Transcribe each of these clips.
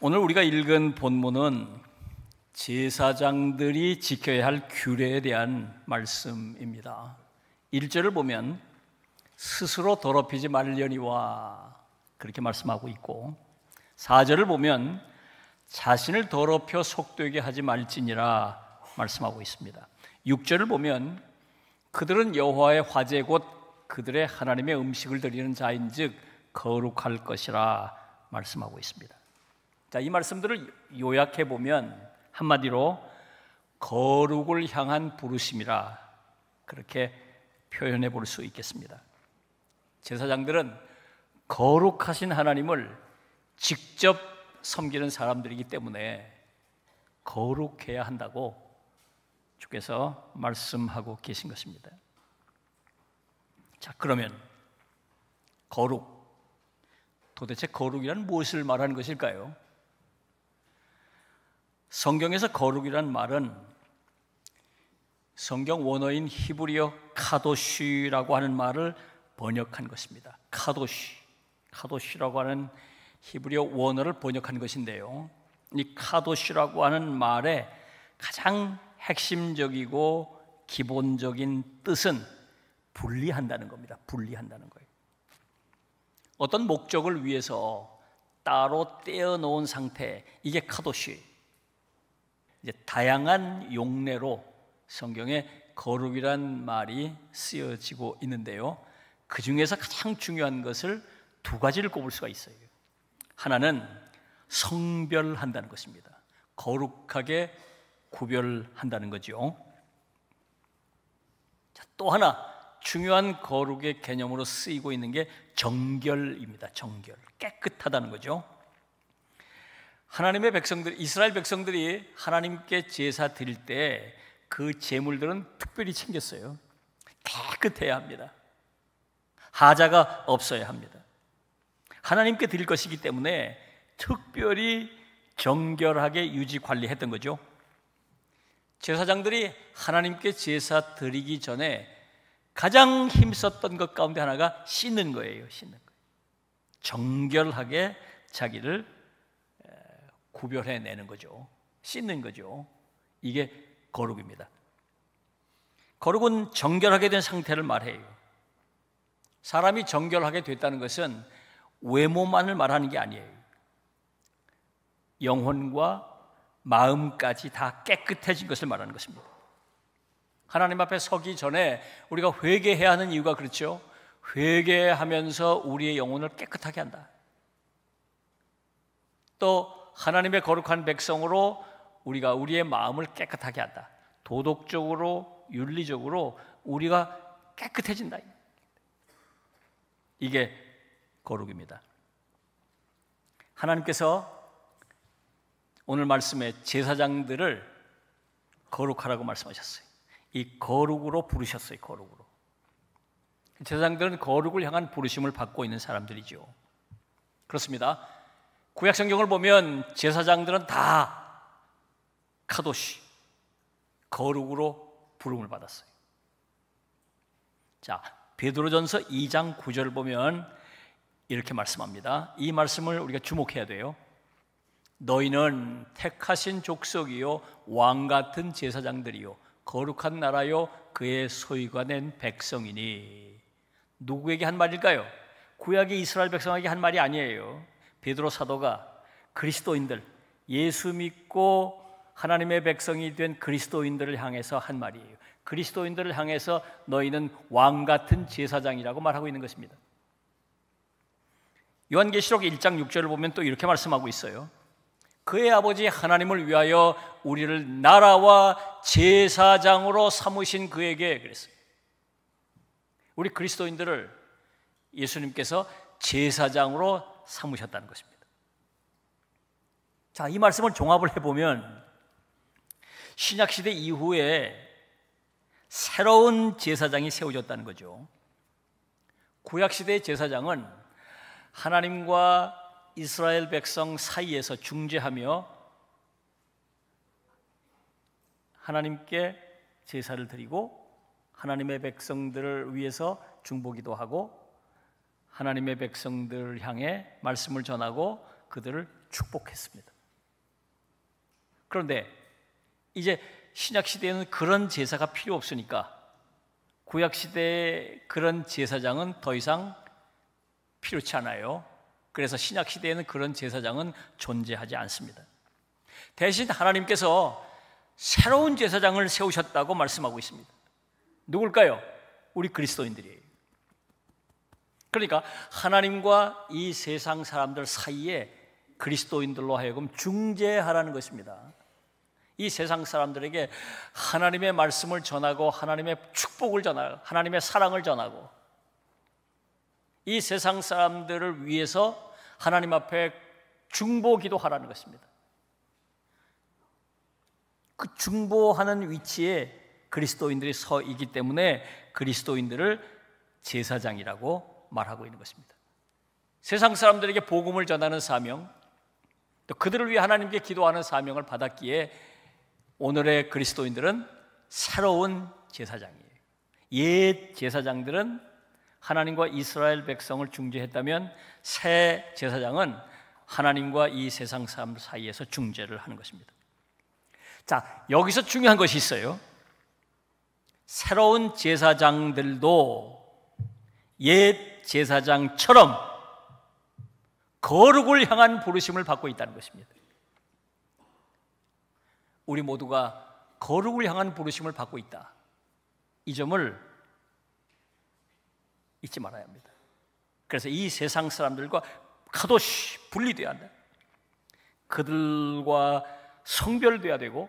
오늘 우리가 읽은 본문은 제사장들이 지켜야 할 규례에 대한 말씀입니다. 1절을 보면 스스로 더럽히지 말려니와 그렇게 말씀하고 있고, 4절을 보면 자신을 더럽혀 속되게 하지 말지니라 말씀하고 있습니다. 6절을 보면 그들은 여호와의 화제 곧 그들의 하나님의 음식을 드리는 자인즉 거룩할 것이라 말씀하고 있습니다. 자, 이 말씀들을 요약해 보면 한마디로 거룩을 향한 부르심이라 그렇게 표현해 볼 수 있겠습니다. 제사장들은 거룩하신 하나님을 직접 섬기는 사람들이기 때문에 거룩해야 한다고 주께서 말씀하고 계신 것입니다. 자, 그러면 도대체 거룩이란 무엇을 말하는 것일까요? 성경에서 거룩이란 말은 성경 원어인 히브리어 카도시라고 하는 말을 번역한 것입니다. 카도시라고 하는 히브리어 원어를 번역한 것인데요, 이 카도시라고 하는 말의 가장 핵심적이고 기본적인 뜻은 분리한다는 겁니다. 분리한다는 거예요. 어떤 목적을 위해서 따로 떼어놓은 상태, 이게 카도시. 이제 다양한 용례로 성경에 거룩이란 말이 쓰여지고 있는데요, 그 중에서 가장 중요한 것을 두 가지를 꼽을 수가 있어요. 하나는 성별한다는 것입니다. 거룩하게 구별한다는 거죠. 자, 또 하나 중요한 거룩의 개념으로 쓰이고 있는 게 정결입니다. 정결, 깨끗하다는 거죠. 하나님의 백성들, 이스라엘 백성들이 하나님께 제사 드릴 때 그 제물들은 특별히 챙겼어요. 깨끗해야 합니다. 하자가 없어야 합니다. 하나님께 드릴 것이기 때문에 특별히 정결하게 유지 관리했던 거죠. 제사장들이 하나님께 제사 드리기 전에 가장 힘썼던 것 가운데 하나가 씻는 거예요. 씻는 거예요. 정결하게 자기를 구별해내는 거죠. 씻는 거죠. 이게 거룩입니다. 거룩은 정결하게 된 상태를 말해요. 사람이 정결하게 됐다는 것은 외모만을 말하는 게 아니에요. 영혼과 마음까지 다 깨끗해진 것을 말하는 것입니다. 하나님 앞에 서기 전에 우리가 회개해야 하는 이유가 그렇죠. 회개하면서 우리의 영혼을 깨끗하게 한다. 또 하나님의 거룩한 백성으로 우리가 우리의 마음을 깨끗하게 한다. 도덕적으로, 윤리적으로 우리가 깨끗해진다. 이게 거룩입니다. 하나님께서 오늘 말씀에 제사장들을 거룩하라고 말씀하셨어요. 이 거룩으로 부르셨어요. 거룩으로. 제사장들은 거룩을 향한 부르심을 받고 있는 사람들이죠. 그렇습니다. 구약 성경을 보면 제사장들은 다 카도시, 거룩으로 부름을 받았어요. 자, 베드로전서 2장 9절을 보면 이렇게 말씀합니다. 이 말씀을 우리가 주목해야 돼요. 너희는 택하신 족속이요 왕 같은 제사장들이요 거룩한 나라요 그의 소유가 된 백성이니. 누구에게 한 말일까요? 구약의 이스라엘 백성에게 한 말이 아니에요. 베드로 사도가 그리스도인들, 예수 믿고 하나님의 백성이 된 그리스도인들을 향해서 한 말이에요. 그리스도인들을 향해서 너희는 왕 같은 제사장이라고 말하고 있는 것입니다. 요한계시록 1장 6절을 보면 또 이렇게 말씀하고 있어요. 그의 아버지 하나님을 위하여 우리를 나라와 제사장으로 삼으신 그에게 그랬어요. 우리 그리스도인들을 예수님께서 제사장으로 삼으셨다는 것입니다. 자, 이 말씀을 종합을 해보면 신약시대 이후에 새로운 제사장이 세워졌다는 거죠. 구약시대의 제사장은 하나님과 이스라엘 백성 사이에서 중재하며 하나님께 제사를 드리고 하나님의 백성들을 위해서 중보기도 하고 하나님의 백성들을 향해 말씀을 전하고 그들을 축복했습니다. 그런데 이제 신약 시대에는 그런 제사가 필요 없으니까 구약 시대의 그런 제사장은 더 이상 필요치 않아요. 그래서 신약 시대에는 그런 제사장은 존재하지 않습니다. 대신 하나님께서 새로운 제사장을 세우셨다고 말씀하고 있습니다. 누굴까요? 우리 그리스도인들이에요. 그러니까 하나님과 이 세상 사람들 사이에 그리스도인들로 하여금 중재하라는 것입니다. 이 세상 사람들에게 하나님의 말씀을 전하고 하나님의 축복을 전하고 하나님의 사랑을 전하고 이 세상 사람들을 위해서 하나님 앞에 중보 기도하라는 것입니다. 그 중보하는 위치에 그리스도인들이 서 있기 때문에 그리스도인들을 제사장이라고 말하고 있는 것입니다. 세상 사람들에게 복음을 전하는 사명, 또 그들을 위해 하나님께 기도하는 사명을 받았기에 오늘의 그리스도인들은 새로운 제사장이에요. 옛 제사장들은 하나님과 이스라엘 백성을 중재했다면 새 제사장은 하나님과 이 세상 사람들 사이에서 중재를 하는 것입니다. 자, 여기서 중요한 것이 있어요. 새로운 제사장들도 옛 제사장처럼 거룩을 향한 부르심을 받고 있다는 것입니다. 우리 모두가 거룩을 향한 부르심을 받고 있다. 이 점을 잊지 말아야 합니다. 그래서 이 세상 사람들과 카도시 분리되어야 한다. 그들과 성별되어야 되고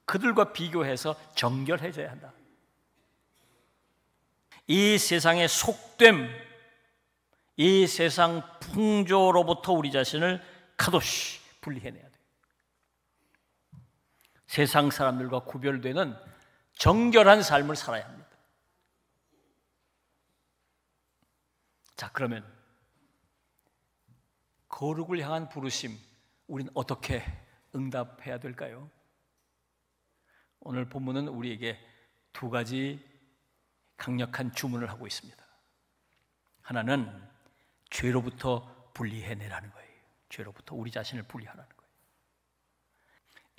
그들과 비교해서 정결해져야 한다. 이 세상의 속됨, 이 세상 풍조로부터 우리 자신을 카도시 분리해내야 돼요. 세상 사람들과 구별되는 정결한 삶을 살아야 합니다. 자, 그러면 거룩을 향한 부르심, 우리는 어떻게 응답해야 될까요? 오늘 본문은 우리에게 두 가지 강력한 주문을 하고 있습니다. 하나는 죄로부터 분리해내라는 거예요. 죄로부터 우리 자신을 분리하라는 거예요.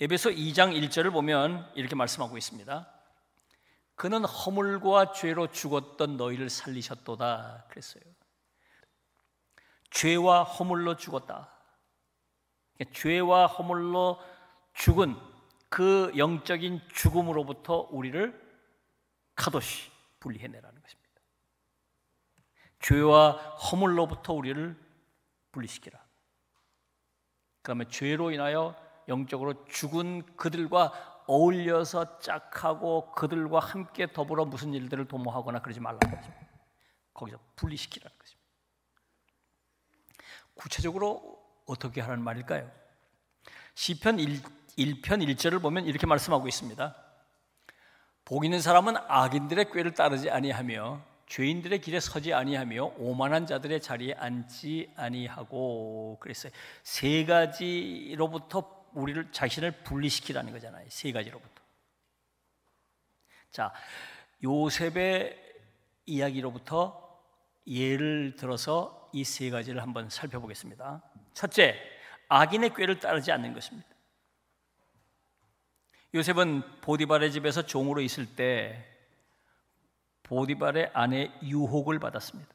에베소 2장 1절을 보면 이렇게 말씀하고 있습니다. 그는 허물과 죄로 죽었던 너희를 살리셨도다 그랬어요. 죄와 허물로 죽었다. 죄와 허물로 죽은 그 영적인 죽음으로부터 우리를 카도시 분리해내라는 것입니다. 죄와 허물로부터 우리를 분리시키라. 그러면 죄로 인하여 영적으로 죽은 그들과 어울려서 짝하고 그들과 함께 더불어 무슨 일들을 도모하거나 그러지 말라는 거죠. 거기서 분리시키라는 것입니다. 구체적으로 어떻게 하라는 말일까요? 시편 1편 1절을 보면 이렇게 말씀하고 있습니다. 복 있는 사람은 악인들의 꾀를 따르지 아니하며 죄인들의 길에 서지 아니하며 오만한 자들의 자리에 앉지 아니하고 그랬어요. 세 가지로부터 우리를 자신을 분리시키라는 거잖아요. 세 가지로부터. 자, 요셉의 이야기로부터 예를 들어서 이 세 가지를 한번 살펴보겠습니다. 첫째, 악인의 꾀를 따르지 않는 것입니다. 요셉은 보디발의 집에서 종으로 있을 때 보디발의 아내의 유혹을 받았습니다.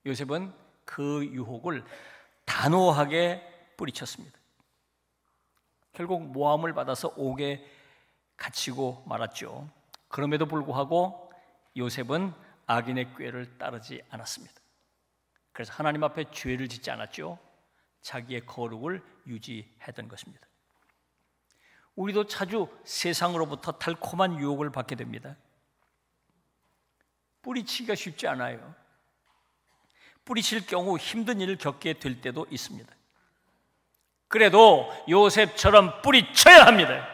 요셉은 그 유혹을 단호하게 뿌리쳤습니다. 결국 모함을 받아서 옥에 갇히고 말았죠. 그럼에도 불구하고 요셉은 악인의 꾀를 따르지 않았습니다. 그래서 하나님 앞에 죄를 짓지 않았죠. 자기의 거룩을 유지했던 것입니다. 우리도 자주 세상으로부터 달콤한 유혹을 받게 됩니다. 뿌리치기가 쉽지 않아요. 뿌리칠 경우 힘든 일을 겪게 될 때도 있습니다. 그래도 요셉처럼 뿌리쳐야 합니다.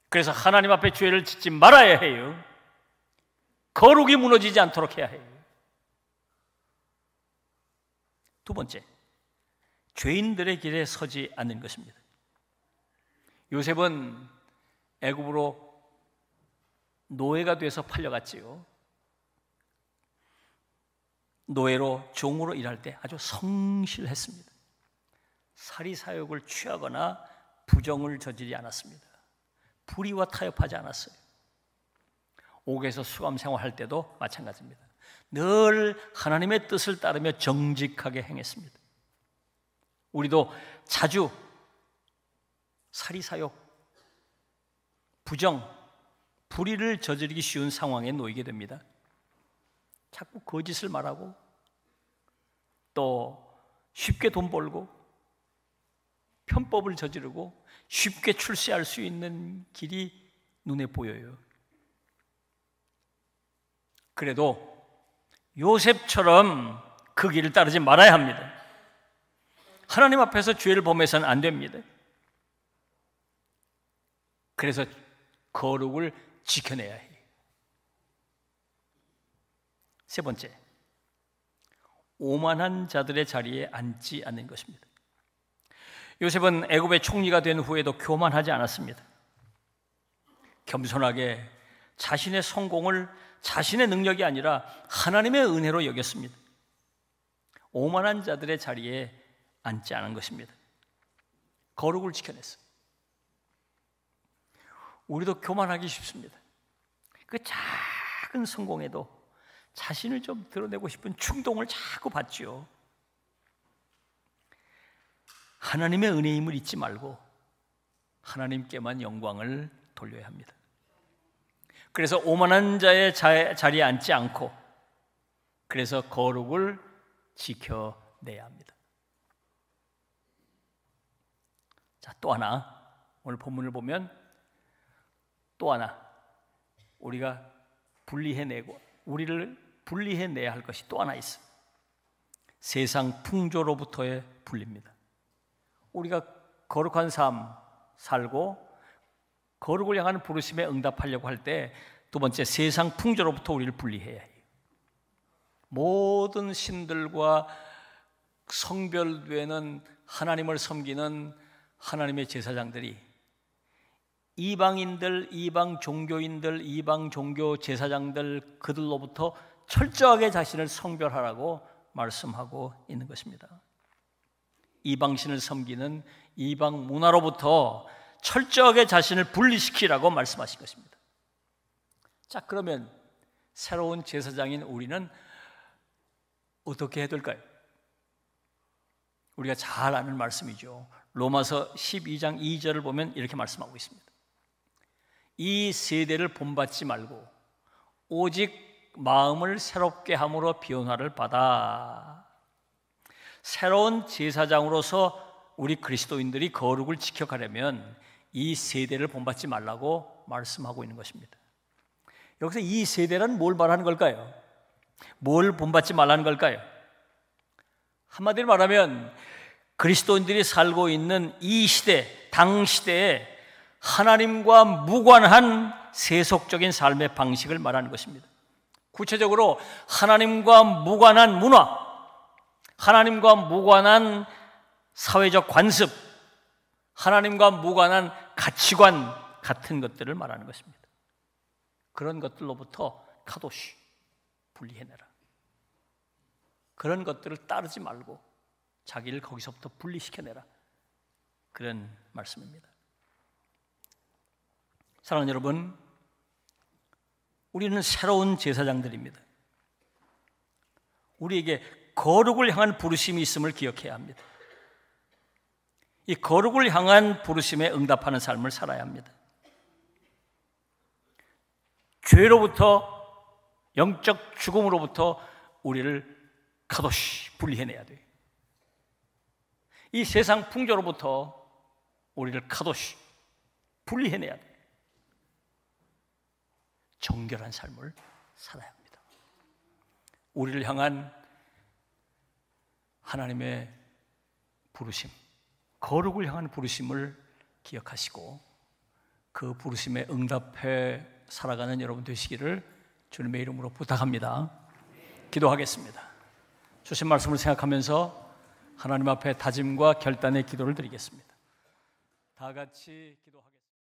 그래서 하나님 앞에 죄를 짓지 말아야 해요. 거룩이 무너지지 않도록 해야 해요. 두 번째, 죄인들의 길에 서지 않는 것입니다. 요셉은 애굽으로 노예가 돼서 팔려갔지요. 노예로 종으로 일할 때 아주 성실했습니다. 사리사욕을 취하거나 부정을 저지르지 않았습니다. 불의와 타협하지 않았어요. 옥에서 수감 생활할 때도 마찬가지입니다. 늘 하나님의 뜻을 따르며 정직하게 행했습니다. 우리도 자주 사리사욕, 부정, 불의를 저지르기 쉬운 상황에 놓이게 됩니다. 자꾸 거짓을 말하고 또 쉽게 돈 벌고 편법을 저지르고 쉽게 출세할 수 있는 길이 눈에 보여요. 그래도 요셉처럼 그 길을 따르지 말아야 합니다. 하나님 앞에서 죄를 범해서는 안 됩니다. 그래서 거룩을 지켜내야 해요. 세 번째, 오만한 자들의 자리에 앉지 않는 것입니다. 요셉은 애굽의 총리가 된 후에도 교만하지 않았습니다. 겸손하게 자신의 성공을 자신의 능력이 아니라 하나님의 은혜로 여겼습니다. 오만한 자들의 자리에 앉지 않은 것입니다. 거룩을 지켜냈어요. 우리도 교만하기 쉽습니다. 그 작은 성공에도 자신을 좀 드러내고 싶은 충동을 자꾸 받죠. 하나님의 은혜임을 잊지 말고 하나님께만 영광을 돌려야 합니다. 그래서 오만한 자의 자리에 앉지 않고 그래서 거룩을 지켜내야 합니다. 자, 또 하나 오늘 본문을 보면 또 하나 우리가 우리를 분리해내야 할 것이 또 하나 있어요. 세상 풍조로부터의 분리입니다. 우리가 거룩한 삶 살고 거룩을 향하는 부르심에 응답하려고 할 때 두 번째, 세상 풍조로부터 우리를 분리해야 해요. 모든 신들과 성별되는 하나님을 섬기는 하나님의 제사장들이 이방인들, 이방 종교인들, 이방 종교 제사장들 그들로부터 철저하게 자신을 성별하라고 말씀하고 있는 것입니다. 이방신을 섬기는 이방 문화로부터 철저하게 자신을 분리시키라고 말씀하신 것입니다. 자, 그러면 새로운 제사장인 우리는 어떻게 해야 될까요? 우리가 잘 아는 말씀이죠. 로마서 12장 2절을 보면 이렇게 말씀하고 있습니다. 이 세대를 본받지 말고 오직 마음을 새롭게 함으로 변화를 받아. 새로운 제사장으로서 우리 그리스도인들이 거룩을 지켜가려면 이 세대를 본받지 말라고 말씀하고 있는 것입니다. 여기서 이 세대란 뭘 말하는 걸까요? 뭘 본받지 말라는 걸까요? 한마디로 말하면 그리스도인들이 살고 있는 이 시대, 당시대에 하나님과 무관한 세속적인 삶의 방식을 말하는 것입니다. 구체적으로 하나님과 무관한 문화, 하나님과 무관한 사회적 관습, 하나님과 무관한 가치관 같은 것들을 말하는 것입니다. 그런 것들로부터 카도시, 분리해내라. 그런 것들을 따르지 말고 자기를 거기서부터 분리시켜내라. 그런 말씀입니다. 사랑하는 여러분, 우리는 새로운 제사장들입니다. 우리에게 거룩을 향한 부르심이 있음을 기억해야 합니다. 이 거룩을 향한 부르심에 응답하는 삶을 살아야 합니다. 죄로부터, 영적 죽음으로부터 우리를 카도시 분리해내야 돼요. 이 세상 풍조로부터 우리를 카도시 분리해내야 돼요. 정결한 삶을 살아야 합니다. 우리를 향한 하나님의 부르심, 거룩을 향한 부르심을 기억하시고 그 부르심에 응답해 살아가는 여러분 되시기를 주님의 이름으로 부탁합니다. 기도하겠습니다. 주신 말씀을 생각하면서 하나님 앞에 다짐과 결단의 기도를 드리겠습니다. 다 같이 기도하겠습니다.